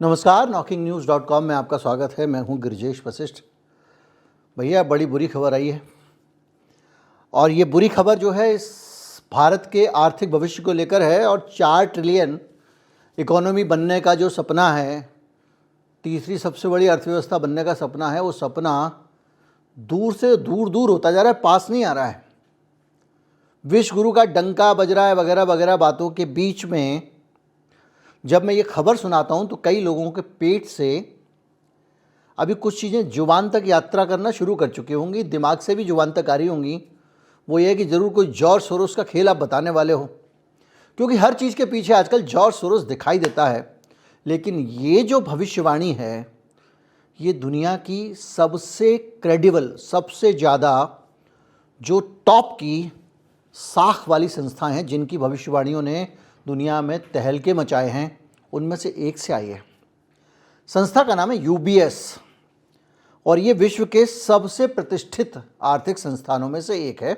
नमस्कार, knocking-news.com में आपका स्वागत है। मैं हूं गिरिजेश वशिष्ठ। भैया बड़ी बुरी खबर आई है और ये बुरी खबर जो है इस भारत के आर्थिक भविष्य को लेकर है और 4 ट्रिलियन इकोनॉमी बनने का जो सपना है, तीसरी सबसे बड़ी अर्थव्यवस्था बनने का सपना है, वो सपना दूर से दूर दूर होता जा रहा है, पास नहीं आ रहा है। विश्व गुरु का डंका बज रहा है वगैरह वगैरह बातों के बीच में जब मैं ये खबर सुनाता हूँ तो कई लोगों के पेट से अभी कुछ चीज़ें जुबान तक यात्रा करना शुरू कर चुकी होंगी, दिमाग से भी जुबान तक आ रही होंगी। वो ये है कि ज़रूर कोई जॉर्ज सोरोस का खेल आप बताने वाले हो, क्योंकि हर चीज़ के पीछे आजकल जॉर्ज सोरोस दिखाई देता है। लेकिन ये जो भविष्यवाणी है, ये दुनिया की सबसे क्रेडिबल, सबसे ज़्यादा जो टॉप की साख वाली संस्थाएं हैं जिनकी भविष्यवाणियों ने दुनिया में तहलके मचाए हैं, उनमें से एक से आई है। संस्था का नाम है यूबीएस और ये विश्व के सबसे प्रतिष्ठित आर्थिक संस्थानों में से एक है।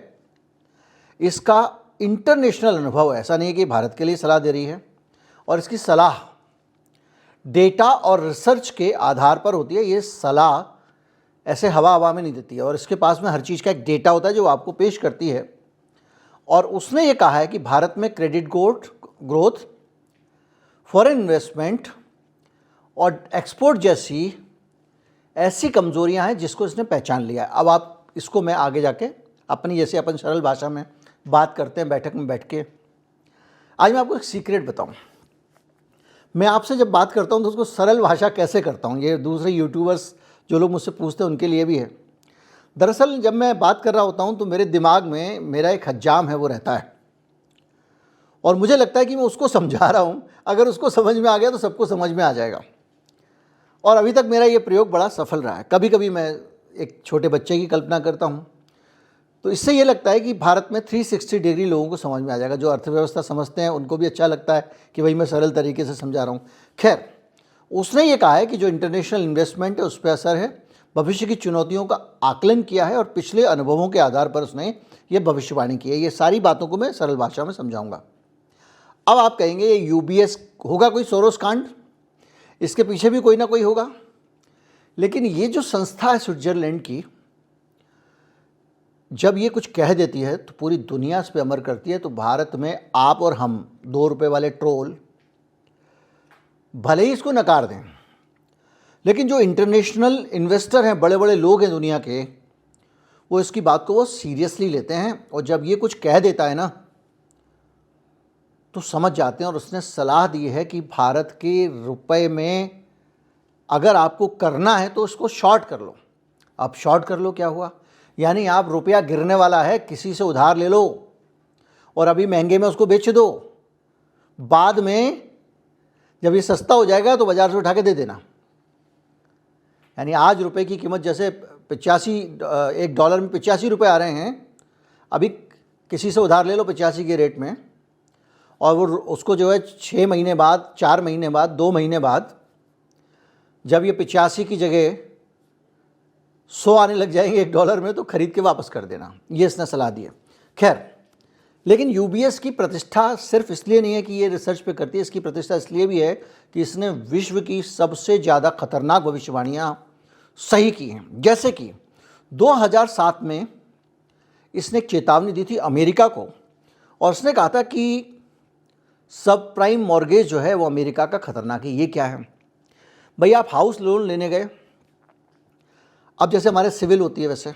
इसका इंटरनेशनल अनुभव, ऐसा नहीं है कि भारत के लिए सलाह दे रही है, और इसकी सलाह डेटा और रिसर्च के आधार पर होती है। ये सलाह ऐसे हवा हवा में नहीं देती है और इसके पास में हर चीज़ का एक डेटा होता है जो आपको पेश करती है। और उसने ये कहा है कि भारत में क्रेडिट ग्रोथ, फॉरेन इन्वेस्टमेंट और एक्सपोर्ट जैसी ऐसी कमजोरियां हैं जिसको इसने पहचान लिया है। अब आप इसको मैं आगे जाके अपनी, जैसे अपन सरल भाषा में बात करते हैं बैठक में बैठ के, आज मैं आपको एक सीक्रेट बताऊं। मैं आपसे जब बात करता हूं तो उसको सरल भाषा कैसे करता हूं, ये दूसरे यूट्यूबर्स जो लोग मुझसे पूछते हैं उनके लिए भी है। दरअसल जब मैं बात कर रहा होता हूं तो मेरे दिमाग में मेरा एक हज्जाम है, वो रहता है और मुझे लगता है कि मैं उसको समझा रहा हूं। अगर उसको समझ में आ गया तो सबको समझ में आ जाएगा। और अभी तक मेरा ये प्रयोग बड़ा सफल रहा है। कभी कभी मैं एक छोटे बच्चे की कल्पना करता हूं तो इससे ये लगता है कि भारत में 360 डिग्री लोगों को समझ में आ जाएगा। जो अर्थव्यवस्था समझते हैं उनको भी अच्छा लगता है कि भाई मैं सरल तरीके से समझा रहा हूँ। खैर, उसने ये कहा है कि जो इंटरनेशनल इन्वेस्टमेंट है उस पर असर है, भविष्य की चुनौतियों का आकलन किया है और पिछले अनुभवों के आधार पर उसने ये भविष्यवाणी की है। ये सारी बातों को मैं सरल भाषा में समझाऊंगा। अब आप कहेंगे ये यूबीएस होगा कोई सोरोस कांड, इसके पीछे भी कोई ना कोई होगा। लेकिन ये जो संस्था है स्विट्जरलैंड की, जब ये कुछ कह देती है तो पूरी दुनिया इस पर अमर करती है। तो भारत में आप और हम 2 रुपये वाले ट्रोल भले ही इसको नकार दें, लेकिन जो इंटरनेशनल इन्वेस्टर हैं, बड़े बड़े लोग हैं दुनिया के, वो इसकी बात को वो सीरियसली लेते हैं। और जब ये कुछ कह देता है ना तो समझ जाते हैं। और उसने सलाह दी है कि भारत के रुपए में अगर आपको करना है तो उसको शॉर्ट कर लो। अब शॉर्ट कर लो क्या हुआ, यानी आप रुपया गिरने वाला है, किसी से उधार ले लो और अभी महंगे में उसको बेच दो। बाद में जब ये सस्ता हो जाएगा तो बाजार से उठा के दे देना। यानी आज रुपए की कीमत जैसे 85, $1 में 85 रुपये आ रहे हैं, अभी किसी से उधार ले लो 85 के रेट में, और वो उसको जो है 6 महीने बाद, 4 महीने बाद, 2 महीने बाद जब ये 85 की जगह 100 आने लग जाएंगे $1 में, तो ख़रीद के वापस कर देना। ये इसने सलाह दी है। खैर, लेकिन यूबीएस की प्रतिष्ठा सिर्फ इसलिए नहीं है कि ये रिसर्च पे करती है, इसकी प्रतिष्ठा इसलिए भी है कि इसने विश्व की सबसे ज़्यादा खतरनाक भविष्यवाणियाँ सही की हैं। जैसे कि 2007 में इसने एक चेतावनी दी थी अमेरिका को और उसने कहा था कि सब प्राइम मॉर्गेज जो है वो अमेरिका का खतरनाक है। ये क्या है भाई, आप हाउस लोन लेने गए, अब जैसे हमारे सिविल होती है वैसे,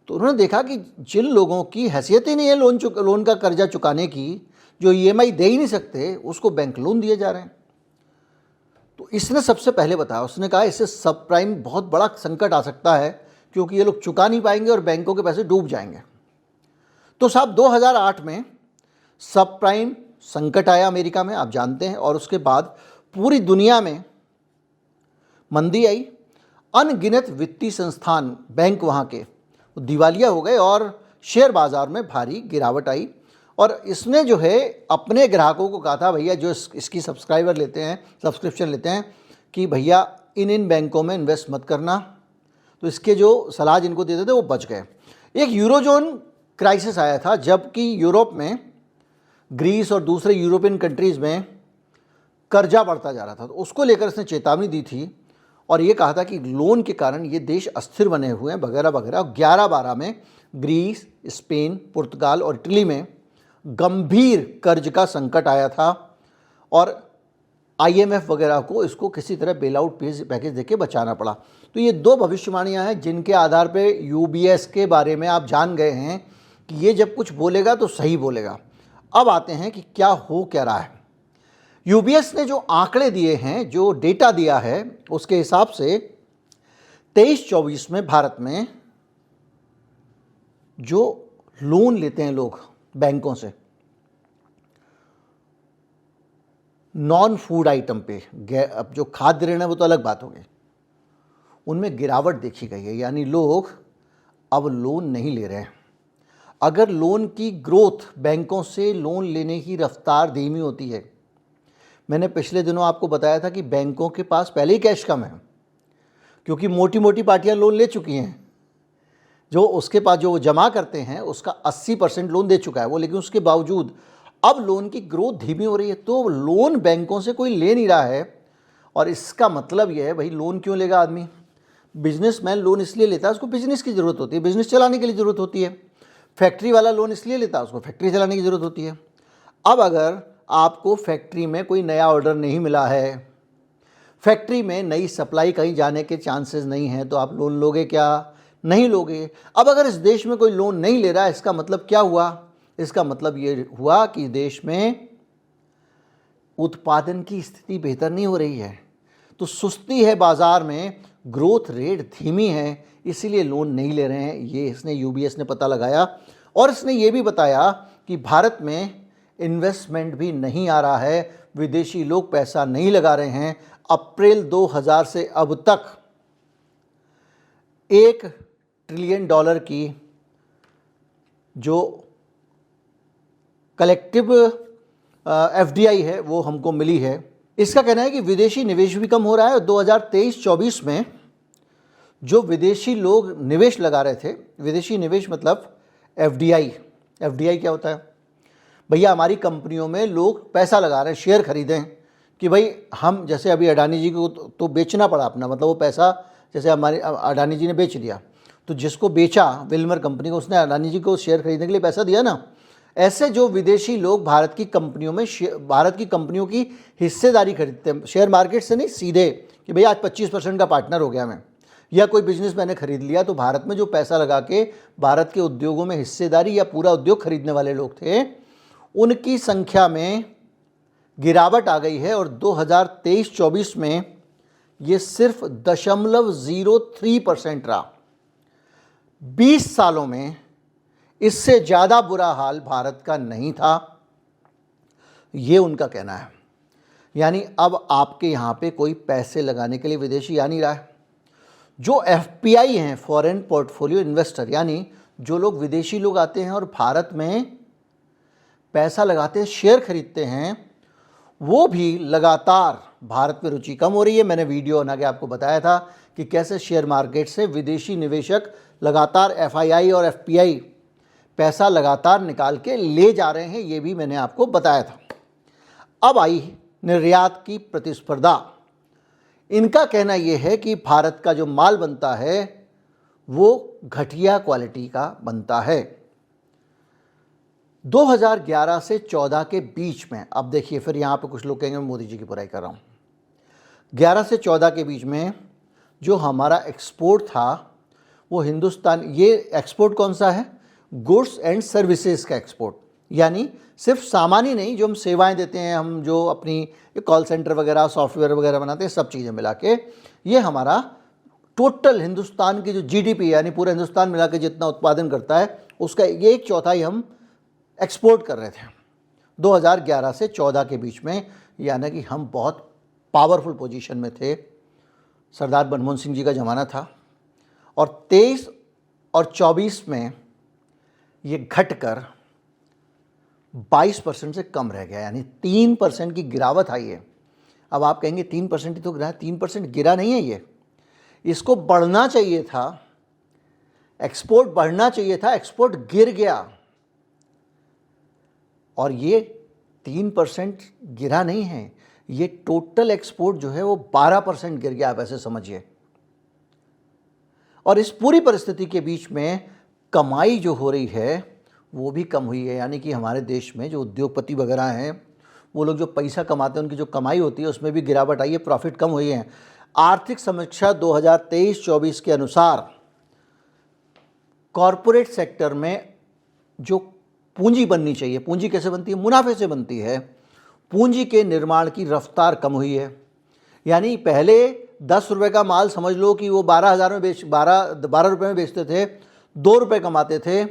तो उन्होंने देखा कि जिन लोगों की हैसियत ही नहीं है लोन का कर्जा चुकाने की, जो ईएमआई दे ही नहीं सकते, उसको बैंक लोन दिए जा रहे हैं। तो इसने सबसे पहले बताया, उसने कहा इससे सब प्राइम बहुत बड़ा संकट आ सकता है क्योंकि ये लोग चुका नहीं पाएंगे और बैंकों के पैसे डूब जाएंगे। तो साहब 2008 में सब प्राइम संकट आया अमेरिका में, आप जानते हैं, और उसके बाद पूरी दुनिया में मंदी आई। अनगिनत वित्तीय संस्थान, बैंक वहाँ के दिवालिया हो गए और शेयर बाज़ार में भारी गिरावट आई। और इसने जो है अपने ग्राहकों को कहा था, भैया जो इसकी सब्सक्रिप्शन लेते हैं, कि भैया इन बैंकों में इन्वेस्ट मत करना। तो इसके जो सलाह जिनको देते थे वो बच गए। एक यूरोजोन क्राइसिस आया था जबकि यूरोप में, ग्रीस और दूसरे यूरोपियन कंट्रीज़ में कर्जा बढ़ता जा रहा था, तो उसको लेकर इसने चेतावनी दी थी और ये कहा था कि लोन के कारण ये देश अस्थिर बने हुए हैं वगैरह वगैरह। 11-12 में ग्रीस, स्पेन, पुर्तगाल और इटली में गंभीर कर्ज का संकट आया था और IMF वगैरह को इसको किसी तरह बेल आउट पैकेज देके बचाना पड़ा। तो ये दो भविष्यवाणियां हैं जिनके आधार पे UBS के बारे में आप जान गए हैं कि ये जब कुछ बोलेगा तो सही बोलेगा। अब आते हैं कि क्या हो क्या रहा है। UBS ने जो आंकड़े दिए हैं, जो डेटा दिया है, उसके हिसाब से 23-24 में भारत में जो लोन लेते हैं लोग बैंकों से नॉन फूड आइटम पे, अब जो खाद्य ऋण है वो तो अलग बात हो गई, उनमें गिरावट देखी गई है। यानी लोग अब लोन नहीं ले रहे हैं। अगर लोन की ग्रोथ, बैंकों से लोन लेने की रफ्तार धीमी होती है, मैंने पिछले दिनों आपको बताया था कि बैंकों के पास पहले ही कैश कम है क्योंकि मोटी मोटी पार्टियां लोन ले चुकी हैं। जो उसके पास जो वो जमा करते हैं उसका 80% लोन दे चुका है वो, लेकिन उसके बावजूद अब लोन की ग्रोथ धीमी हो रही है। तो लोन बैंकों से कोई ले नहीं रहा है और इसका मतलब यह है, भाई लोन क्यों लेगा आदमी? बिजनेसमैन लोन इसलिए लेता है, उसको बिजनेस की ज़रूरत होती है, बिजनेस चलाने के लिए ज़रूरत होती है। फैक्ट्री वाला लोन इसलिए लेता है, उसको फैक्ट्री चलाने की ज़रूरत होती है। अब अगर आपको फैक्ट्री में कोई नया ऑर्डर नहीं मिला है, फैक्ट्री में नई सप्लाई कहीं जाने के चांसेस नहीं हैं, तो आप लोन लोगे क्या? नहीं लोगे। अब अगर इस देश में कोई लोन नहीं ले रहा है, इसका मतलब क्या हुआ? इसका मतलब ये हुआ कि देश में उत्पादन की स्थिति बेहतर नहीं हो रही है, तो सुस्ती है बाजार में, ग्रोथ रेट धीमी है, इसीलिए लोन नहीं ले रहे हैं। ये इसने UBS ने पता लगाया और इसने ये भी बताया कि भारत में इन्वेस्टमेंट भी नहीं आ रहा है, विदेशी लोग पैसा नहीं लगा रहे हैं। अप्रैल 2000 से अब तक $1 ट्रिलियन की जो कलेक्टिव FDI है वो हमको मिली है। इसका कहना है कि विदेशी निवेश भी कम हो रहा है और 2023-24 में जो विदेशी लोग निवेश लगा रहे थे, विदेशी निवेश मतलब FDI क्या होता है? भैया हमारी कंपनियों में लोग पैसा लगा रहे हैं, शेयर खरीदें कि भाई हम, जैसे अभी अडानी जी को तो बेचना पड़ा अपना, मतलब वो पैसा जैसे हमारे अडानी जी ने बेच दिया, तो जिसको बेचा विल्मर कंपनी को, उसने अडानी जी को शेयर खरीदने के लिए पैसा दिया ना। ऐसे जो विदेशी लोग भारत की कंपनियों में भारत की कंपनियों की हिस्सेदारी खरीदते हैं, शेयर मार्केट से नहीं, सीधे कि भैया आज 25% का पार्टनर हो गया मैं, या कोई बिजनेस मैंने खरीद लिया, तो भारत में जो पैसा लगा के भारत के उद्योगों में हिस्सेदारी या पूरा उद्योग खरीदने वाले लोग थे, उनकी संख्या में गिरावट आ गई है और 2023-24 में ये सिर्फ 0.03% रहा। 20 सालों में इससे ज़्यादा बुरा हाल भारत का नहीं था, ये उनका कहना है। यानी अब आपके यहाँ पे कोई पैसे लगाने के लिए विदेशी आ नहीं रहा है। जो FPI हैं, फॉरेन पोर्टफोलियो इन्वेस्टर, यानी जो लोग विदेशी लोग आते हैं और भारत में पैसा लगाते हैं, शेयर खरीदते हैं, वो भी लगातार भारत में रुचि कम हो रही है। मैंने वीडियो बना के आपको बताया था कि कैसे शेयर मार्केट से विदेशी निवेशक लगातार FII और FPI पैसा लगातार निकाल के ले जा रहे हैं, ये भी मैंने आपको बताया था। अब आई निर्यात की प्रतिस्पर्धा। इनका कहना यह है कि भारत का जो माल बनता है वो घटिया क्वालिटी का बनता है। 2011 से 14 के बीच में, अब देखिए फिर यहाँ पे कुछ लोग कहेंगे मैं मोदी जी की बुराई कर रहा हूँ, 11 से 14 के बीच में जो हमारा एक्सपोर्ट था वो हिंदुस्तान, ये एक्सपोर्ट कौन सा है? गुड्स एंड सर्विसेज का एक्सपोर्ट, यानी सिर्फ सामान ही नहीं, जो हम सेवाएं देते हैं, हम जो अपनी कॉल सेंटर वगैरह, सॉफ्टवेयर वगैरह बनाते हैं, सब चीज़ें मिला के ये हमारा टोटल हिंदुस्तान की जो GDP, यानी पूरा हिंदुस्तान मिला के जितना उत्पादन करता है उसका 1/4 हम एक्सपोर्ट कर रहे थे 2011 से 14 के बीच में। यानी कि हम बहुत पावरफुल पोजीशन में थे, सरदार मनमोहन सिंह जी का ज़माना था। और 23 और 24 में ये घटकर 22% से कम रह गया, यानी 3% की गिरावट आई है। अब आप कहेंगे 3% ही तो गिरा, 3% गिरा नहीं है ये, इसको बढ़ना चाहिए था, एक्सपोर्ट बढ़ना चाहिए था, एक्सपोर्ट गिर गया। और ये 3% गिरा नहीं है, ये टोटल एक्सपोर्ट जो है वो 12% गिर गया, आप ऐसे समझिए। और इस पूरी परिस्थिति के बीच में कमाई जो हो रही है वो भी कम हुई है, यानी कि हमारे देश में जो उद्योगपति वगैरह हैं, वो लोग जो पैसा कमाते हैं, उनकी जो कमाई होती है उसमें भी गिरावट आई है, प्रॉफिट कम हुई है। आर्थिक समीक्षा 2023-24 के अनुसार कॉरपोरेट सेक्टर में जो पूंजी बननी चाहिए, पूंजी कैसे बनती है? मुनाफे से बनती है। पूंजी के निर्माण की रफ्तार कम हुई है। यानी पहले 10 रुपये का माल समझ लो कि वो 12,000 में 12 रुपये में बेचते थे, 2 रुपये कमाते थे।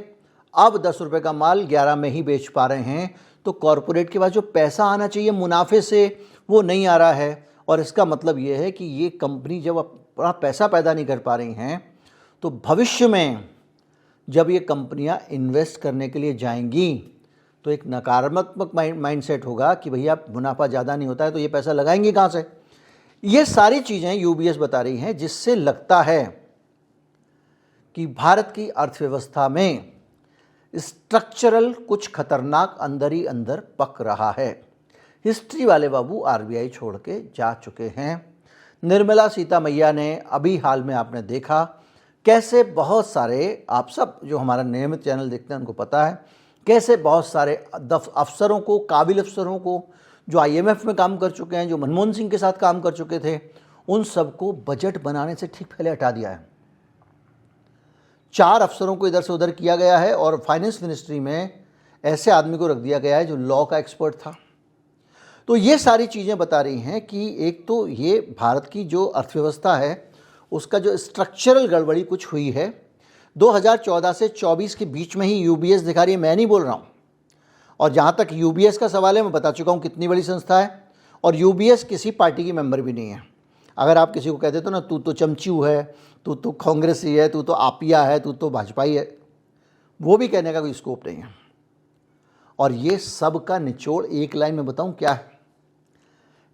अब 10 रुपये का माल 11 में ही बेच पा रहे हैं। तो कॉरपोरेट के पास जो पैसा आना चाहिए मुनाफे से, वो नहीं आ रहा है। और इसका मतलब ये है कि ये कंपनी जब अपना पैसा पैदा नहीं कर पा रही हैं, तो भविष्य में जब ये कंपनियां इन्वेस्ट करने के लिए जाएंगी तो एक नकारात्मक माइंडसेट होगा कि भैया मुनाफा ज़्यादा नहीं होता है, तो ये पैसा लगाएंगे कहाँ से? ये सारी चीज़ें यूबीएस बता रही हैं, जिससे लगता है कि भारत की अर्थव्यवस्था में स्ट्रक्चरल कुछ खतरनाक अंदर ही अंदर पक रहा है। हिस्ट्री वाले बाबू आरबीआई छोड़ के जा चुके हैं। निर्मला सीतामैया ने अभी हाल में आपने देखा कैसे बहुत सारे, आप सब जो हमारा नियमित चैनल देखते हैं उनको पता है, कैसे बहुत सारे अफसरों को, काबिल अफसरों को, जो आईएमएफ में काम कर चुके हैं, जो मनमोहन सिंह के साथ काम कर चुके थे, उन सबको बजट बनाने से ठीक पहले हटा दिया है। 4 अफसरों को इधर से उधर किया गया है और फाइनेंस मिनिस्ट्री में ऐसे आदमी को रख दिया गया है जो लॉ का एक्सपर्ट था। तो ये सारी चीज़ें बता रही हैं कि एक तो ये भारत की जो अर्थव्यवस्था है उसका जो स्ट्रक्चरल गड़बड़ी कुछ हुई है। 2014 से 24 के बीच में ही यूबीएस दिखा रही है, मैं नहीं बोल रहा हूँ। और जहाँ तक यूबीएस का सवाल है, मैं बता चुका हूँ कितनी बड़ी संस्था है, और यूबीएस किसी पार्टी की मेंबर भी नहीं है। अगर आप किसी को कहते तो ना, तू तो चमचू है, तू तो कांग्रेसी है, तू तो आपिया है, तू तो भाजपाई है, वो भी कहने का कोई स्कोप नहीं है। और ये सब का निचोड़ एक लाइन में बताऊँ क्या है?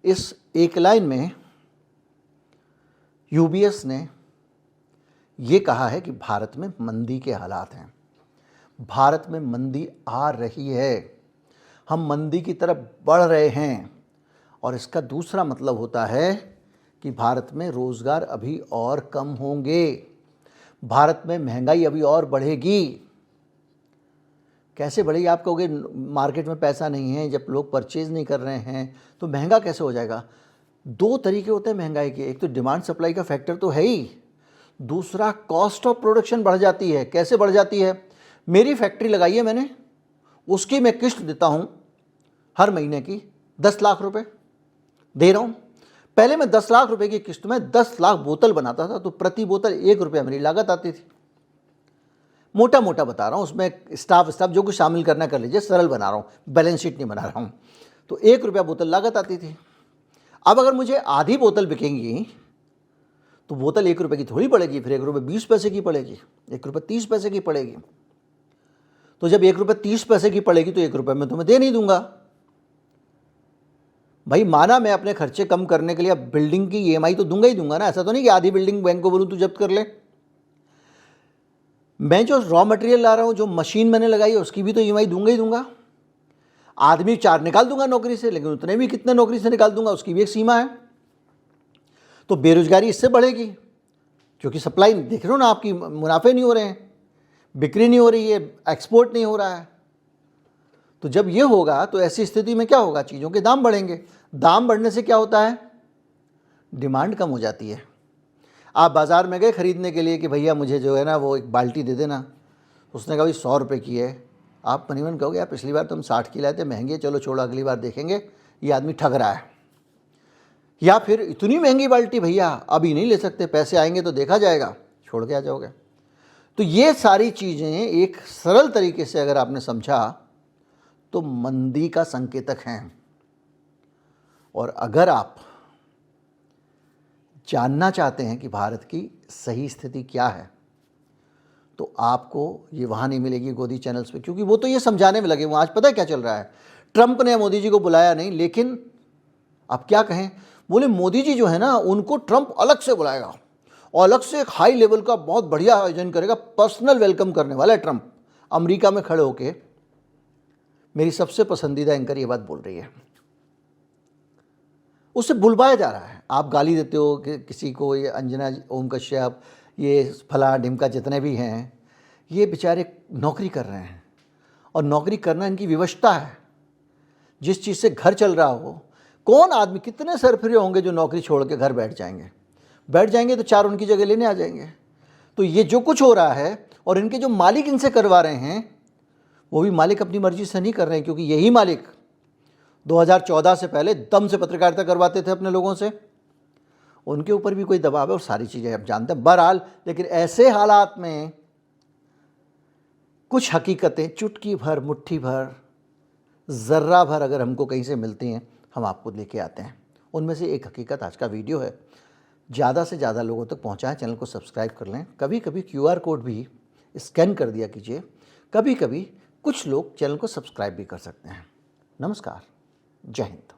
इस एक लाइन में यूबीएस ने ये कहा है कि भारत में मंदी के हालात हैं, भारत में मंदी आ रही है, हम मंदी की तरफ बढ़ रहे हैं। और इसका दूसरा मतलब होता है कि भारत में रोज़गार अभी और कम होंगे, भारत में महंगाई अभी और बढ़ेगी। कैसे बढ़ेगी? आप कहोगे मार्केट में पैसा नहीं है, जब लोग परचेज़ नहीं कर रहे हैं तो महंगा कैसे हो जाएगा? 2 तरीके होते हैं महंगाई के, एक तो डिमांड सप्लाई का फैक्टर तो है ही, दूसरा कॉस्ट ऑफ प्रोडक्शन बढ़ जाती है। कैसे बढ़ जाती है? मेरी फैक्ट्री लगाई है मैंने, उसकी मैं किस्त देता हूँ हर महीने की 10 लाख रुपए दे रहा हूँ। पहले मैं 10 लाख रुपए की किस्त में 10 लाख बोतल बनाता था, तो प्रति बोतल 1 रुपया मेरी लागत आती थी। मोटा मोटा बता रहा हूँ, उसमें स्टाफ जो कुछ शामिल करना कर लीजिए, सरल बना रहा हूँ, बैलेंस शीट नहीं बना रहा हूँ। तो 1 रुपया बोतल लागत आती थी। अब अगर मुझे आधी बोतल बिकेंगी तो बोतल 1 रुपये की थोड़ी पड़ेगी, फिर 1 रुपये 20 पैसे की पड़ेगी, 1 रुपये 30 पैसे की पड़ेगी। तो जब 1 रुपये 30 पैसे की पड़ेगी तो 1 रुपये में तो मैं दे नहीं दूंगा। भाई माना मैं अपने खर्चे कम करने के लिए अब बिल्डिंग की ईएमआई तो दूंगा ही दूंगा ना, ऐसा तो नहीं कि आधी बिल्डिंग बैंक को बोलूँ तू जब्त कर ले। मैं जो रॉ मटेरियल ला रहा हूँ, जो मशीन मैंने लगाई है, उसकी भी तो ईएमआई दूंगा ही दूंगा। आदमी 4 निकाल दूंगा नौकरी से, लेकिन उतने भी कितने नौकरी से निकाल दूंगा उसकी भी एक सीमा है। तो बेरोजगारी इससे बढ़ेगी, क्योंकि सप्लाई देख रहे हो ना, आपकी मुनाफे नहीं हो रहे हैं, बिक्री नहीं हो रही है, एक्सपोर्ट नहीं हो रहा है। तो जब ये होगा तो ऐसी स्थिति में क्या होगा? चीज़ों के दाम बढ़ेंगे। दाम बढ़ने से क्या होता है? डिमांड कम हो जाती है। आप बाज़ार में गए खरीदने के लिए कि भैया मुझे जो है ना वो एक बाल्टी दे देना, उसने कहा भाई 100 रुपये की है। आप मनीमन कहोगे यार पिछली बार तो हम 60 की लाए थे, महंगी है, चलो छोड़ो अगली बार देखेंगे, ये आदमी ठग रहा है। या फिर इतनी महंगी बाल्टी भैया अभी नहीं ले सकते, पैसे आएंगे तो देखा जाएगा, छोड़ के आ जाओगे। तो ये सारी चीज़ें एक सरल तरीके से अगर आपने समझा तो मंदी का संकेतक हैं। और अगर आप जानना चाहते हैं कि भारत की सही स्थिति क्या है, तो आपको ये वहाँ नहीं मिलेगी गोदी चैनल्स पे, क्योंकि वो तो ये समझाने में लगे हुए। आज पता है क्या चल रहा है? ट्रंप ने मोदी जी को बुलाया नहीं, लेकिन अब क्या कहें, बोले मोदी जी जो है ना उनको ट्रंप अलग से बुलाएगा और अलग से एक हाई लेवल का बहुत बढ़िया आयोजन करेगा, पर्सनल वेलकम करने वाला है ट्रंप। अमेरिका में खड़े होके मेरी सबसे पसंदीदा एंकर ये बात बोल रही है। उससे बुलवाया जा रहा है। आप गाली देते हो कि किसी को, ये अंजना, ओम कश्यप, ये फला ढिमका जितने भी हैं, ये बेचारे नौकरी कर रहे हैं और नौकरी करना इनकी विवशता है। जिस चीज़ से घर चल रहा हो, कौन आदमी, कितने सरफिरे होंगे जो नौकरी छोड़ के घर बैठ जाएंगे तो चार उनकी जगह लेने आ जाएंगे। तो ये जो कुछ हो रहा है और इनके जो मालिक इनसे करवा रहे हैं, वो भी मालिक अपनी मर्जी से नहीं कर रहे हैं, क्योंकि यही मालिक 2014 से पहले दम से पत्रकारिता करवाते थे अपने लोगों से। उनके ऊपर भी कोई दबाव है और सारी चीज़ें आप जानते हैं। बहरहाल, लेकिन ऐसे हालात में कुछ हकीकतें चुटकी भर, मुट्ठी भर, ज़र्रा भर अगर हमको कहीं से मिलती हैं, हम आपको लेके आते हैं। उनमें से एक हकीकत आज का वीडियो है। ज़्यादा से ज़्यादा लोगों तक पहुँचाएं, चैनल को सब्सक्राइब कर लें। कभी कभी QR कोड भी स्कैन कर दिया कीजिए। कभी कभी कुछ लोग चैनल को सब्सक्राइब भी कर सकते हैं। नमस्कार, जय हिंद।